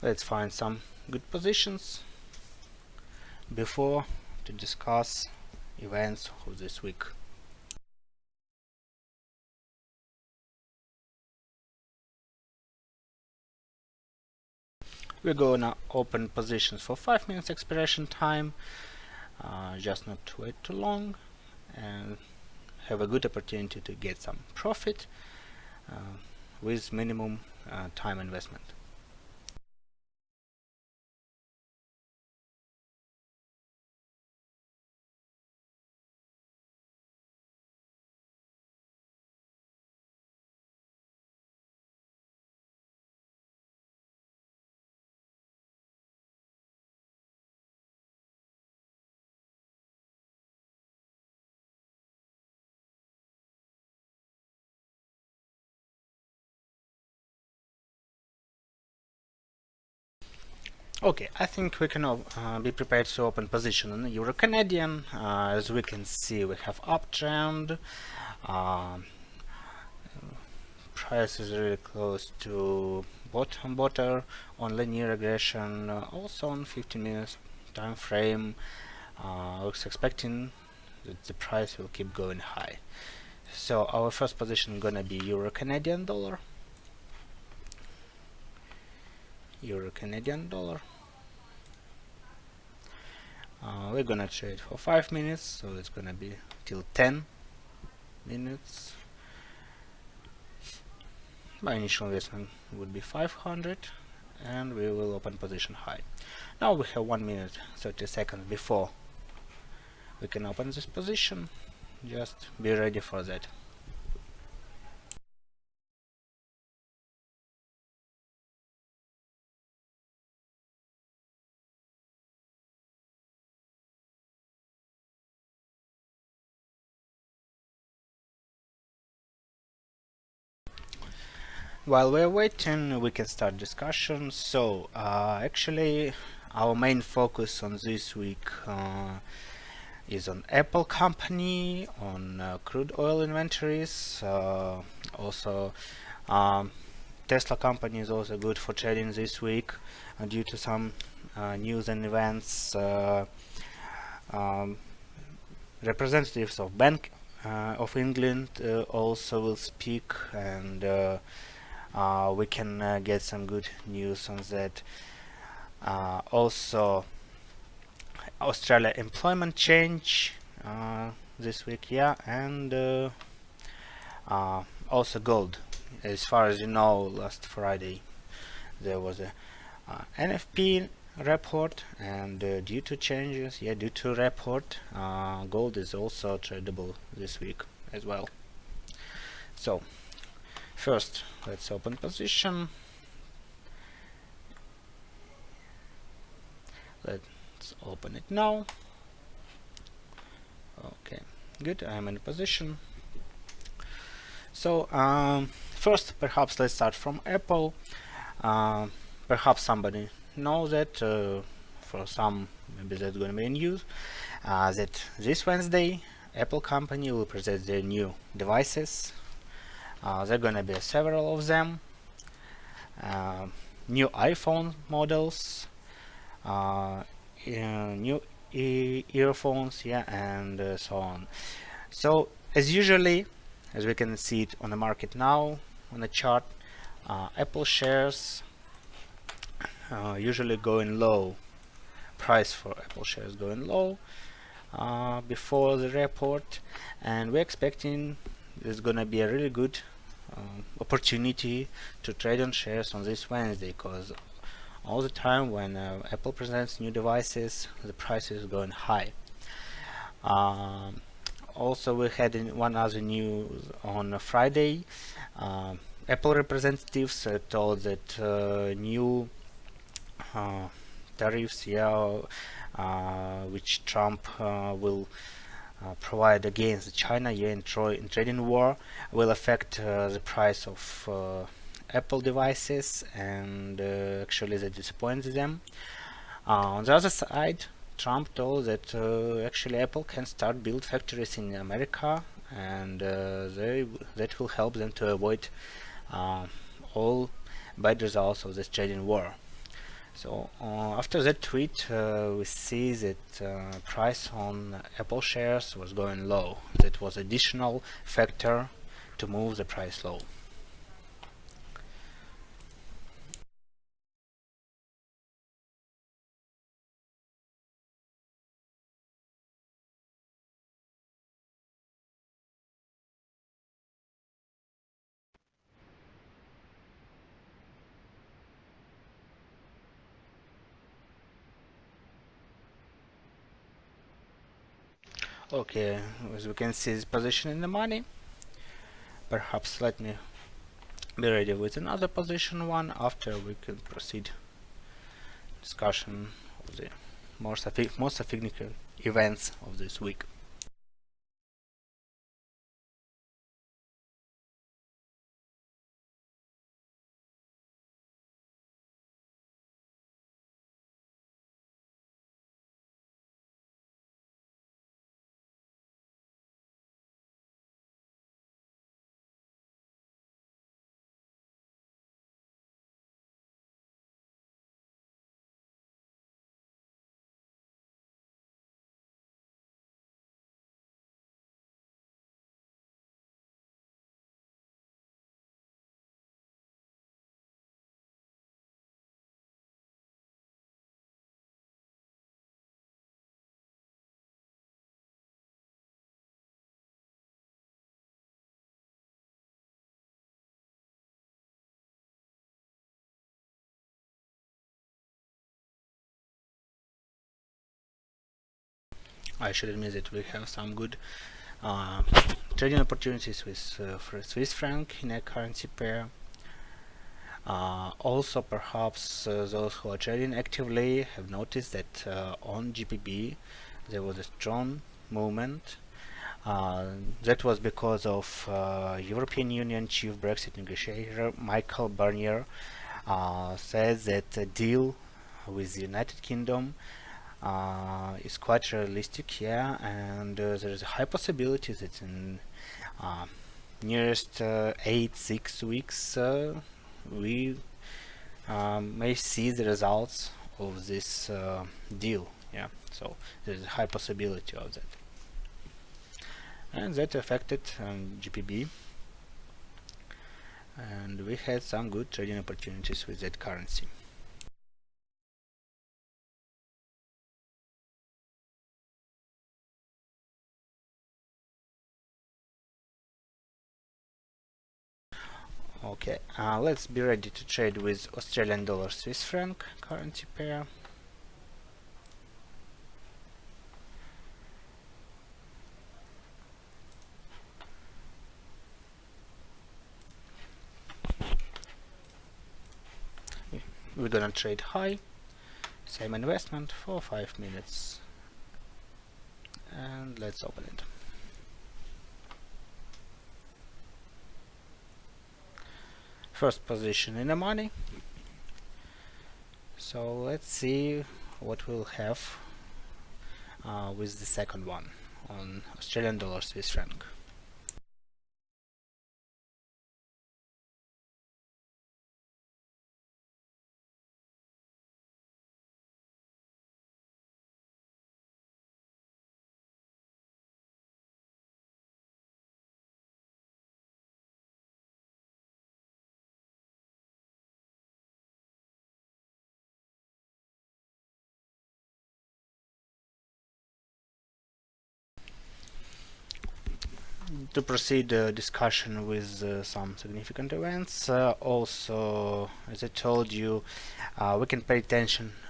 Let's find some good positions before to discuss events of this week. We're gonna open positions for 5 minutes expiration time, just not to wait too long and have a good opportunity to get some profit with minimum time investment. Okay, I think we can be prepared to open position on the Euro Canadian. As we can see, we have uptrend. Price is really close to bottom on linear regression, also on 15 minutes time frame. Looks expecting that the price will keep going high. So our first position gonna be Euro Canadian dollar. Euro Canadian dollar. We're gonna trade for 5 minutes, so it's gonna be till 10 minutes. My initial investment would be 500 and we will open position high. Now we have 1 minute 30 seconds before we can open this position. Just be ready for that. While we're waiting, we can start discussion. So actually our main focus on this week is on Apple company, on crude oil inventories, also Tesla company is also good for trading this week due to some news and events. Representatives of Bank of England also will speak, and we can get some good news on that. Also Australia employment change this week, yeah, and also gold. As far as you know, last Friday there was a NFP report, and due to changes, due to report, gold is also tradable this week as well. So first, let's open position. Let's open it now. Okay, good. I'm in position. So first, perhaps let's start from Apple. Perhaps somebody knows that. For some, maybe that's going to be news. That this Wednesday, Apple company will present their new devices. There are going to be several of them. New iPhone models, new earphones, and so on. So as usually, as we can see it on the market now on the chart, Apple shares usually going low. Price for Apple shares going low before the report, and we're expecting there's gonna be a really good opportunity to trade on shares on this Wednesday, because all the time when Apple presents new devices, the price is going high. Also, we had one other news on Friday. Apple representatives told that new tariffs, which Trump will provide against China in trading war, will affect the price of Apple devices, and actually that disappoints them. On the other side, Trump told that actually Apple can start build factories in America, and that will help them to avoid all bad results of this trading war. So after that tweet, we see that price on Apple shares was going low. That was additional factor to move the price low. Okay, as we can see, this position in the money. Perhaps let me be ready with another position one after we can proceed discussion of the most significant events of this week. I should admit that we have some good uh, trading opportunities with for Swiss franc in a currency pair. Also, perhaps those who are trading actively have noticed that on GBP there was a strong movement. That was because of European Union chief Brexit negotiator Michael Barnier says that a deal with the United Kingdom is quite realistic, yeah, and there is a high possibility that in nearest 6 weeks we may see the results of this deal, yeah. So there is a high possibility of that, and that affected GBP, and we had some good trading opportunities with that currency. Okay, let's be ready to trade with Australian dollar Swiss franc currency pair. We're gonna trade high, same investment for 5 minutes, and let's open it. First position in the money, so let's see what we'll have with the second one on Australian dollar Swiss franc. To proceed discussion with some significant events, also as I told you, we can pay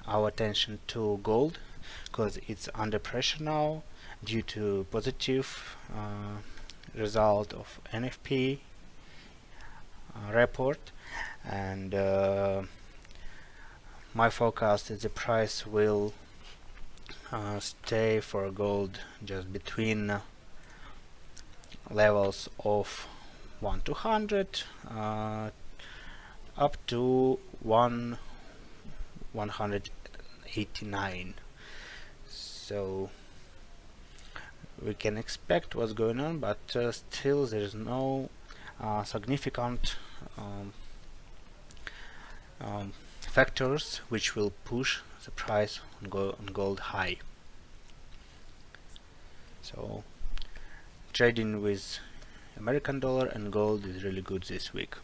our attention to gold, because it's under pressure now due to positive result of NFP report, and my forecast is the price will stay for gold just between levels of 1,200 up to 189. So we can expect what's going on, but still there is no significant factors which will push the price on gold high. So trading with American dollar and gold is really good this week.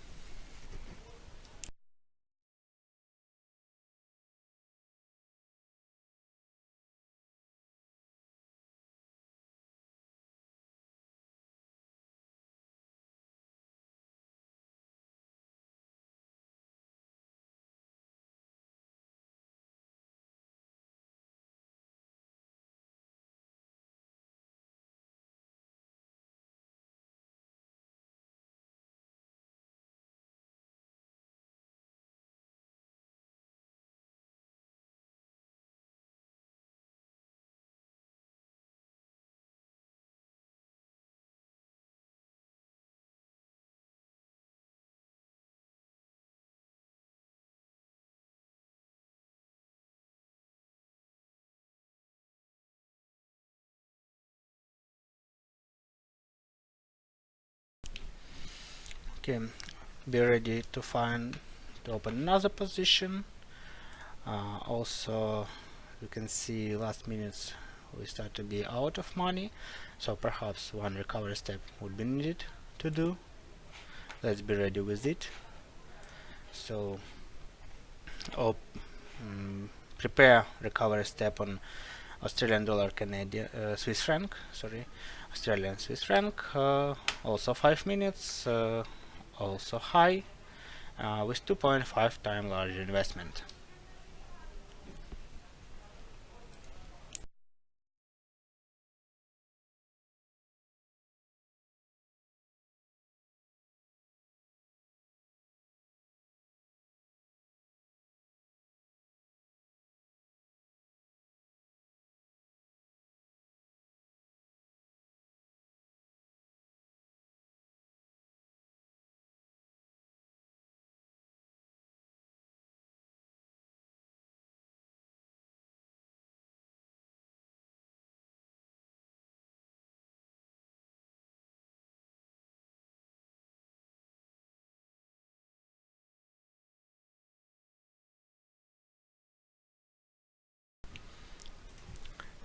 Okay, be ready to open another position. Also, you can see last minutes we start to be out of money, so perhaps one recovery step would be needed to do. Let's be ready with it. So prepare recovery step on Australian dollar, Canadian Swiss franc, Australian Swiss franc, also 5 minutes, also high, with 2.5 times larger investment.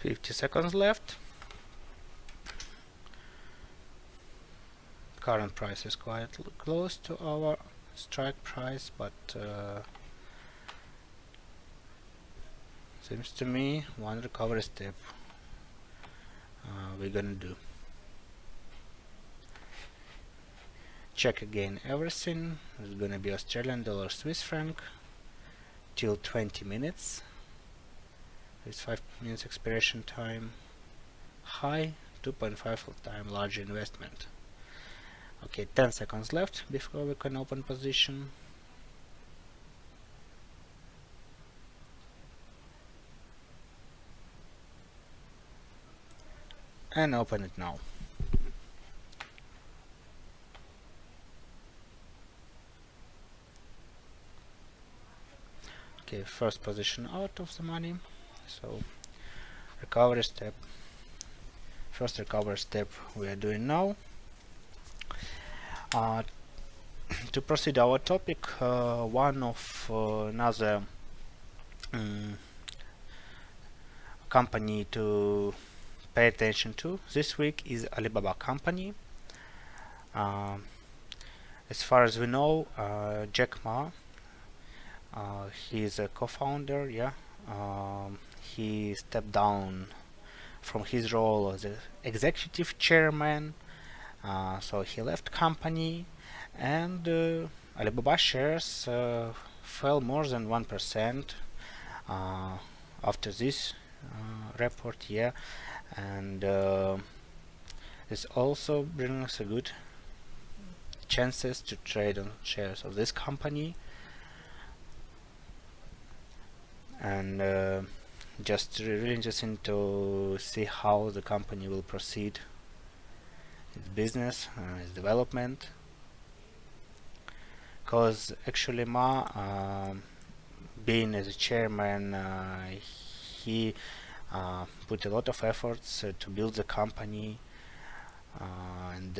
$50 left. Current price is quite close to our strike price, but seems to me one recovery step we're gonna do. Check again everything. It's gonna be Australian dollar, Swiss franc till 20 minutes. It's 5 minutes expiration time. High, 2.5 time larger investment. Okay, 10 seconds left before we can open position. And open it now. Okay, first position out of the money. So recovery step. First recovery step we are doing now. To proceed our topic, one of another company to pay attention to this week is Alibaba company. As far as we know, Jack Ma, he is a co-founder. He stepped down from his role as executive chairman, so he left company, and Alibaba shares fell more than 1% after this report, and this also brings a good chances to trade on shares of this company, and just really interesting to see how the company will proceed its business, its development, because actually Ma, being as a chairman, he put a lot of efforts to build the company, and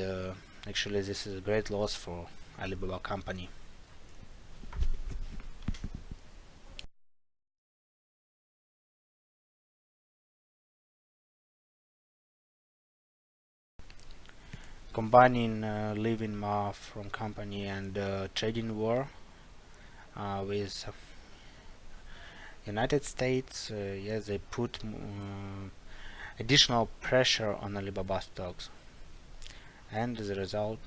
actually this is a great loss for Alibaba company. combining leaving Ma from company and trading war with United States. Yes, they put additional pressure on Alibaba stocks, and as a result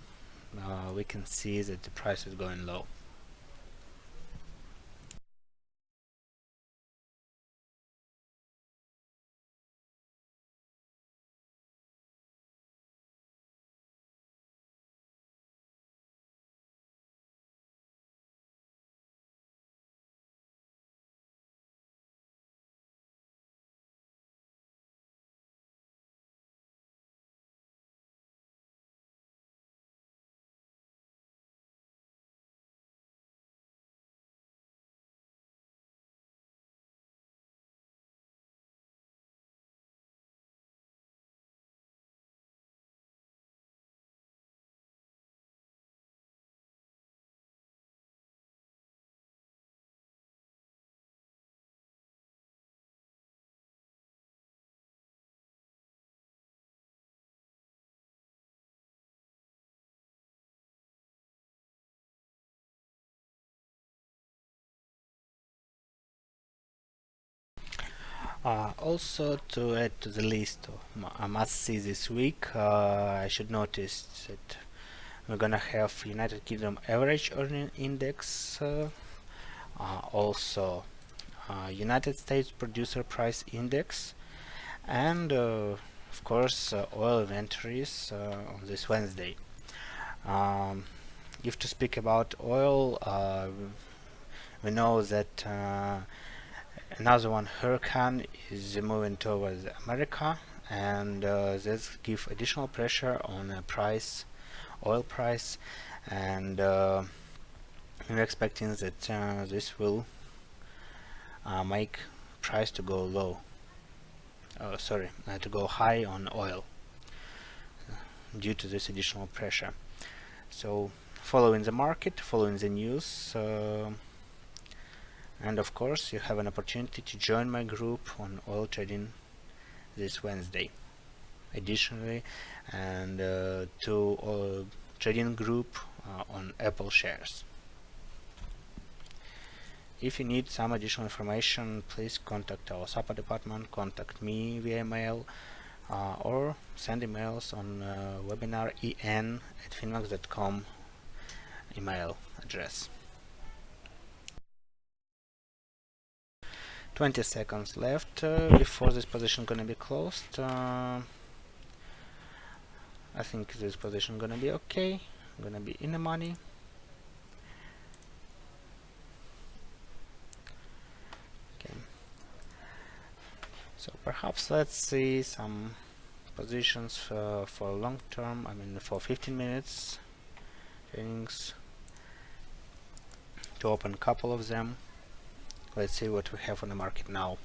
we can see that the price is going low. Also, to add to the list of I must see this week, I should notice that we're gonna have United Kingdom average earning index, also United States producer price index, and of course oil inventories on this Wednesday. If to speak about oil, we know that another one hurricane is moving towards America, and this give additional pressure on oil price, and we're expecting that this will make price to go low. To go high on oil due to this additional pressure. So following the market, following the news, and of course you have an opportunity to join my group on oil trading this Wednesday. Additionally, and to trading group on Apple shares. If you need some additional information, please contact our support department, contact me via mail, or send emails on webinar en@finmax.com email address. 20 seconds left before this position gonna be closed. I think this position gonna be okay, gonna be in the money. Okay. So perhaps let's see some positions for long term, I mean for 15 minutes trainings, to open a couple of them. Let's see what we have on the market now.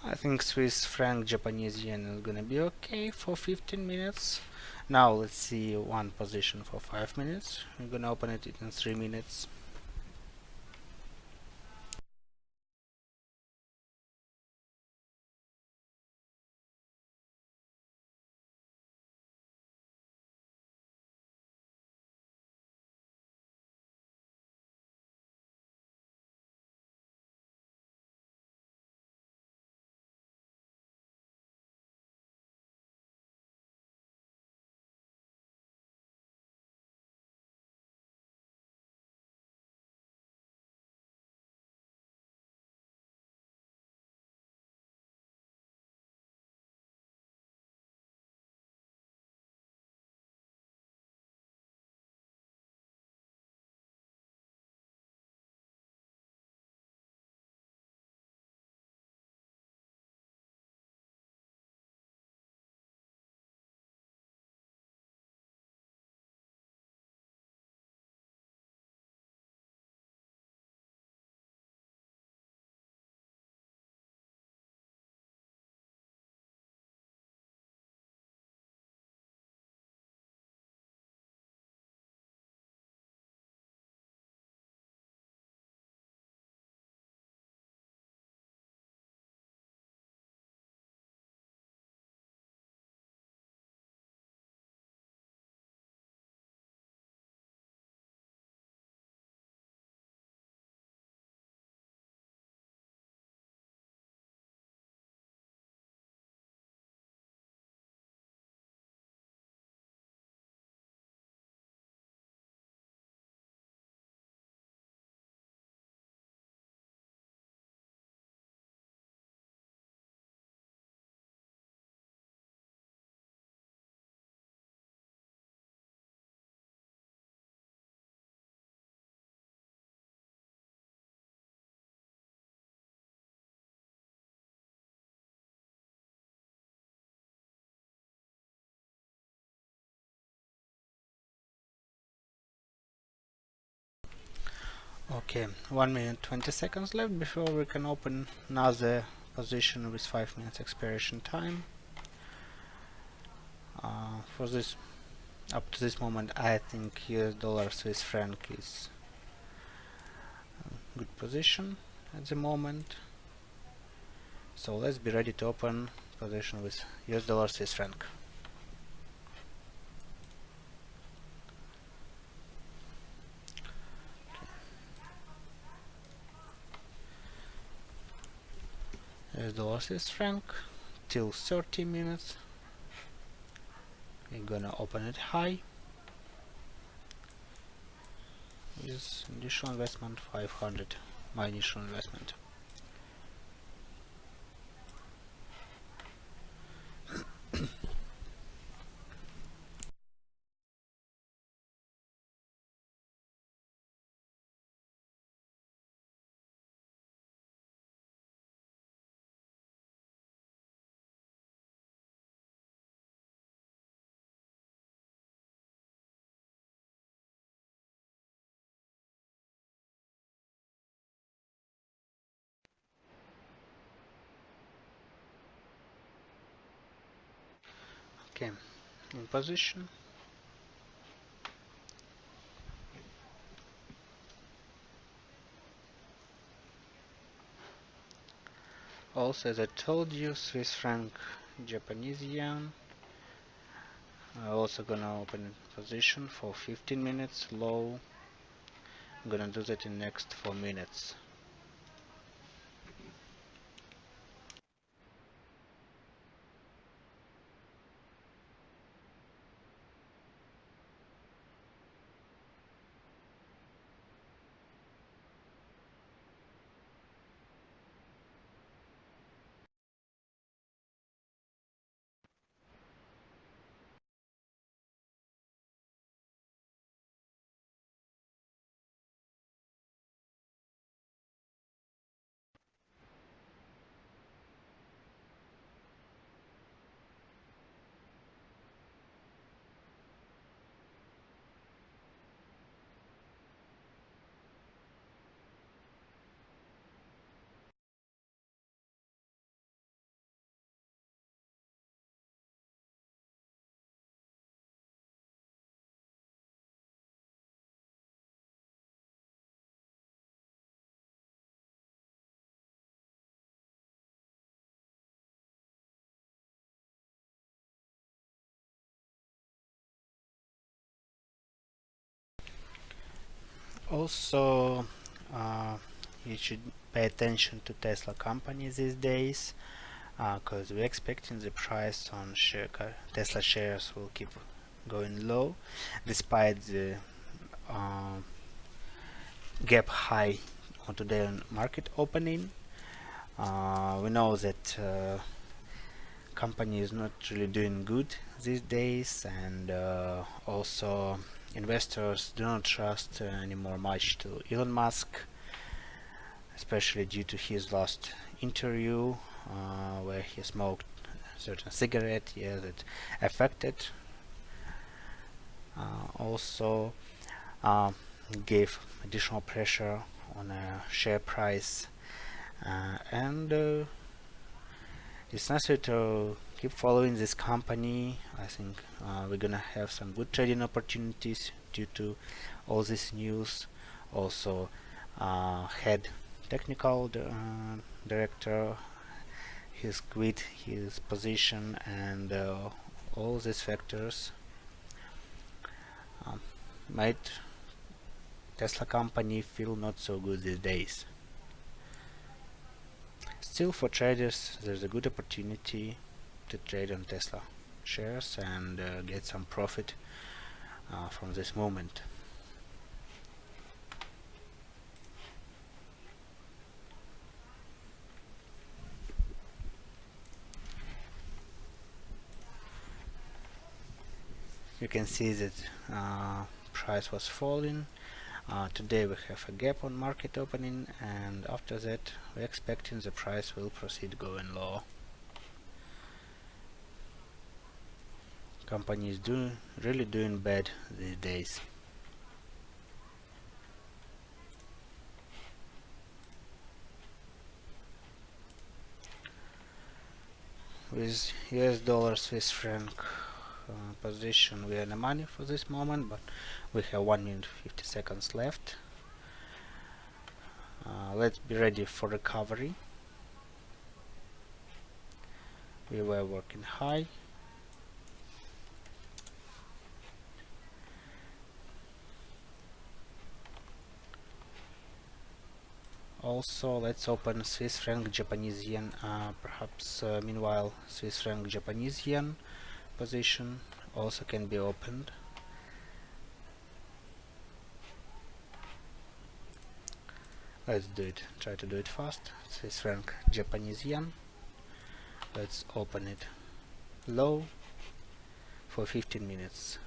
I think Swiss franc Japanese yen is gonna be okay for 15 minutes. Now let's see one position for 5 minutes. We're gonna open it in 3 minutes. Okay, 1 minute 20 seconds left before we can open another position with 5 minutes expiration time. For this, up to this moment, I think US dollar Swiss franc is a good position at the moment. So let's be ready to open position with US dollar Swiss franc. US dollar Swiss franc till 30 minutes. We're gonna open it high with initial investment 500, my initial investment. Okay, in position. Also, as I told you, Swiss franc, Japanese yen. I'm also gonna open position for 15 minutes low. I'm gonna do that in next 4 minutes. Also, uh, you should pay attention to Tesla company these days, because we're expecting the price on Tesla shares will keep going low, despite the uh, gap high on today's market opening. We know that company is not really doing good these days, and also investors do not trust anymore much to Elon Musk, especially due to his last interview where he smoked a certain cigarette, yeah, that affected. Also gave additional pressure on a share price, and it's necessary to keep following this company. I think we're gonna have some good trading opportunities due to all this news. Also, head technical director, he's quit his position, and all these factors made Tesla company feel not so good these days. Still, for traders, there's a good opportunity to trade on Tesla shares and get some profit from this moment. You can see that price was falling. Today we have a gap on market opening, and after that we're expecting the price will proceed going low. Company is really doing bad these days. with US dollar Swiss franc position. We are in the money for this moment, but we have 1 minute 50 seconds left. Let's be ready for recovery. We were working high. Also, let's open Swiss franc Japanese yen. Perhaps meanwhile Swiss franc Japanese yen position also can be opened. Let's do it. Try to do it fast. Swiss franc Japanese yen. Let's open it low for 15 minutes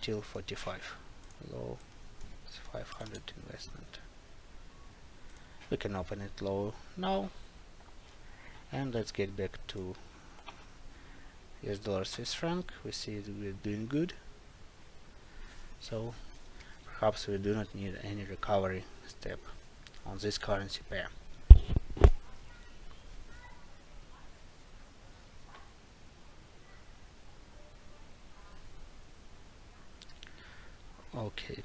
till 45. Low 500 investment. We can open it low now, and let's get back to US dollar Swiss franc. We see we're doing good, so perhaps we do not need any recovery step on this currency pair. Okay,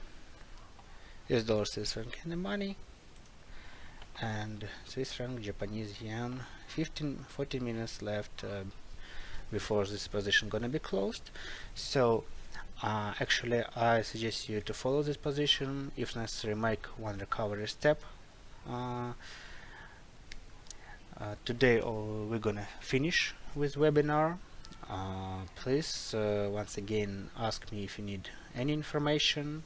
US dollar Swiss franc in the money, and Swiss franc Japanese yen. 14 minutes left before this position gonna be closed. So actually I suggest you to follow this position, if necessary make one recovery step. Today we're gonna finish with webinar. Please once again ask me if you need any information,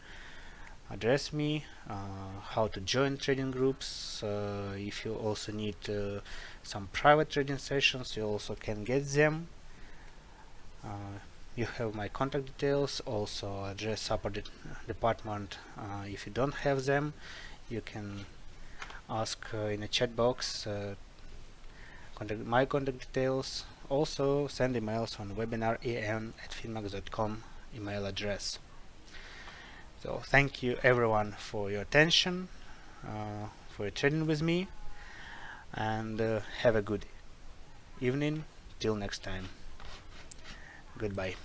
address me, how to join trading groups. If you also need some private trading sessions, you also can get them. You have my contact details, also address support department. If you don't have them, you can ask in the chat box, my contact details. Also send emails on webinar@finmaxbo.com email address. So thank you everyone for your attention, for trading with me, and have a good evening. Till next time. Goodbye.